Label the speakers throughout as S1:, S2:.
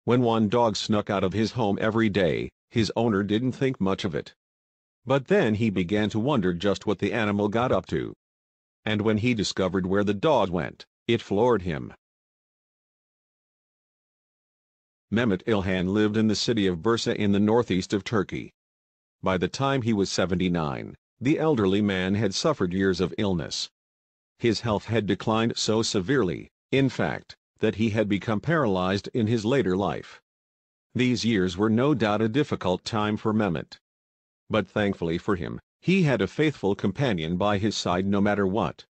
S1: When one dog snuck out of his home every day, his owner didn't think much of it. But then he began to wonder just what the animal got up to. And when he discovered where the dog went, it floored him. Mehmet İlhan lived in the city of Bursa in the northeast of Turkey. By the time he was 79, the elderly man had suffered years of illness. His health had declined so severely, in fact, that he had become paralyzed in his later life. These years were no doubt a difficult time for Mehmet. But thankfully for him, he had a faithful companion by his side no matter what.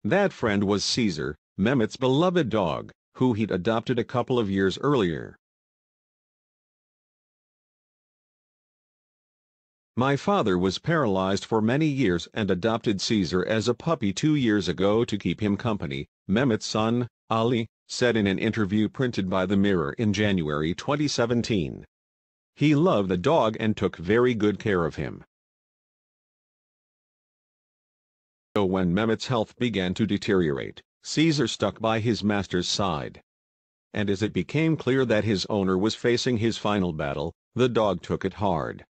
S1: That friend was Caesar, Mehmet's beloved dog, who he'd adopted a couple of years earlier. My father was paralyzed for many years and adopted Caesar as a puppy 2 years ago to keep him company, Mehmet's son, Ali, said in an interview printed by The Mirror in January 2017. He loved the dog and took very good care of him. So when Mehmet's health began to deteriorate, Caesar stuck by his master's side. And as it became clear that his owner was facing his final battle, the dog took it hard.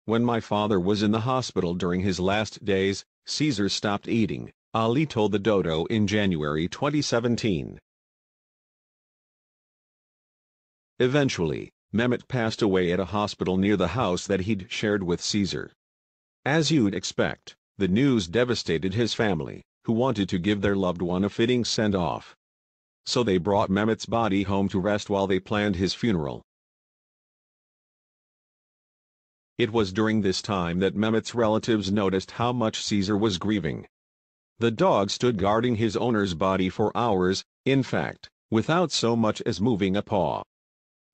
S1: When my father was in the hospital during his last days, Caesar stopped eating, Ali told the Dodo in January 2017. Eventually, Mehmet passed away at a hospital near the house that he'd shared with Caesar. As you'd expect, the news devastated his family, who wanted to give their loved one a fitting send-off. So they brought Mehmet's body home to rest while they planned his funeral. It was during this time that Mehmet's relatives noticed how much Caesar was grieving. The dog stood guarding his owner's body for hours, in fact, without so much as moving a paw.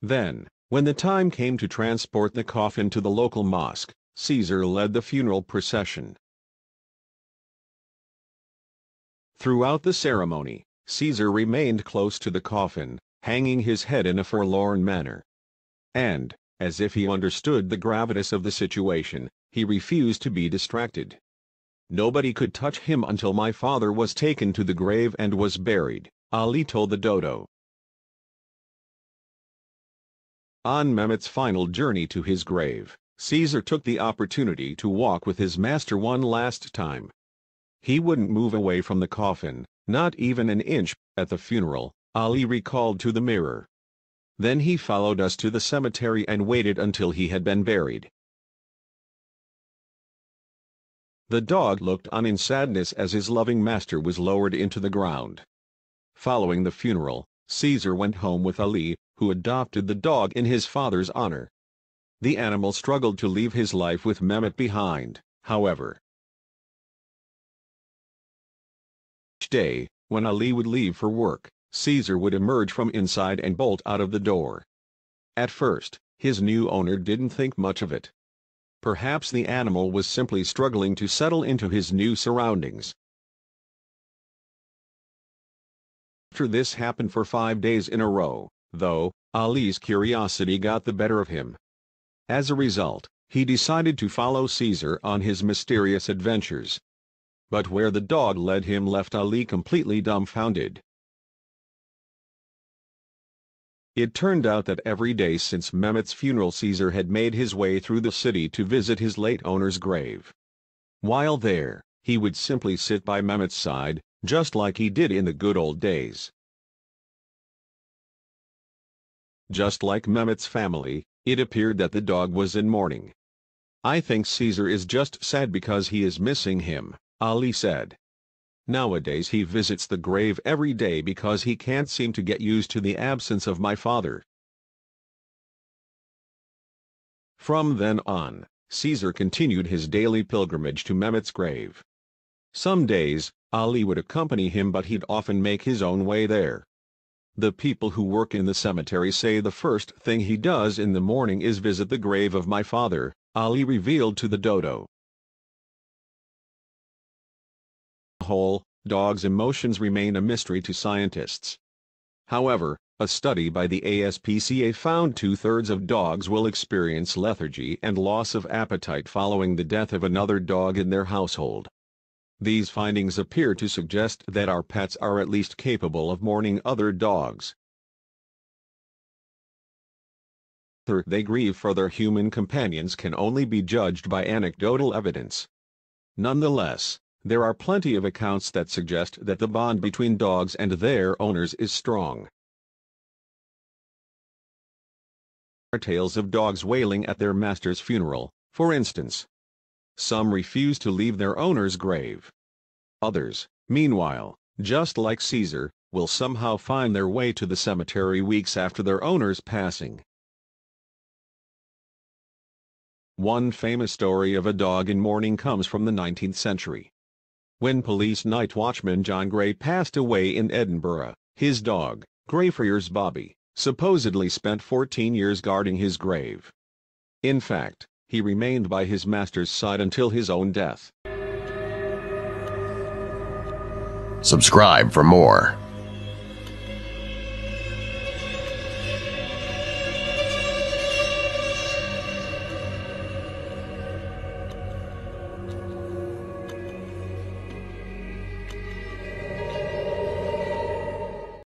S1: Then, when the time came to transport the coffin to the local mosque, Caesar led the funeral procession. Throughout the ceremony, Caesar remained close to the coffin, hanging his head in a forlorn manner. And, as if he understood the gravitas of the situation, he refused to be distracted. Nobody could touch him until my father was taken to the grave and was buried, Ali told the Dodo. On Mehmet's final journey to his grave, Caesar took the opportunity to walk with his master one last time. He wouldn't move away from the coffin, not even an inch, at the funeral, Ali recalled to the Mirror. Then he followed us to the cemetery and waited until he had been buried. The dog looked on in sadness as his loving master was lowered into the ground. Following the funeral, Caesar went home with Ali, who adopted the dog in his father's honor. The animal struggled to leave his life with Mehmet behind, however. Each day, when Ali would leave for work, Caesar would emerge from inside and bolt out of the door. At first, his new owner didn't think much of it. Perhaps the animal was simply struggling to settle into his new surroundings. After this happened for 5 days in a row, though, Ali's curiosity got the better of him. As a result, he decided to follow Caesar on his mysterious adventures. But where the dog led him left Ali completely dumbfounded. It turned out that every day since Mehmet's funeral Caesar had made his way through the city to visit his late owner's grave. While there, he would simply sit by Mehmet's side, just like he did in the good old days. Just like Mehmet's family, it appeared that the dog was in mourning. "I think Caesar is just sad because he is missing him," Ali said. "Nowadays he visits the grave every day because he can't seem to get used to the absence of my father." From then on, Caesar continued his daily pilgrimage to Mehmet's grave. Some days, Ali would accompany him, but he'd often make his own way there. The people who work in the cemetery say the first thing he does in the morning is visit the grave of my father, Ali revealed to the Dodo. Dogs' emotions remain a mystery to scientists. However, a study by the ASPCA found 2/3 of dogs will experience lethargy and loss of appetite following the death of another dog in their household. These findings appear to suggest that our pets are at least capable of mourning other dogs. They grieve for their human companions can only be judged by anecdotal evidence. Nonetheless, there are plenty of accounts that suggest that the bond between dogs and their owners is strong. Tales of dogs wailing at their master's funeral, for instance. Some refuse to leave their owner's grave. Others, meanwhile, just like Caesar, will somehow find their way to the cemetery weeks after their owner's passing. One famous story of a dog in mourning comes from the 19th century. When police night watchman John Gray passed away in Edinburgh, his dog, Greyfriars Bobby, supposedly spent 14 years guarding his grave. In fact, he remained by his master's side until his own death.
S2: Subscribe for more.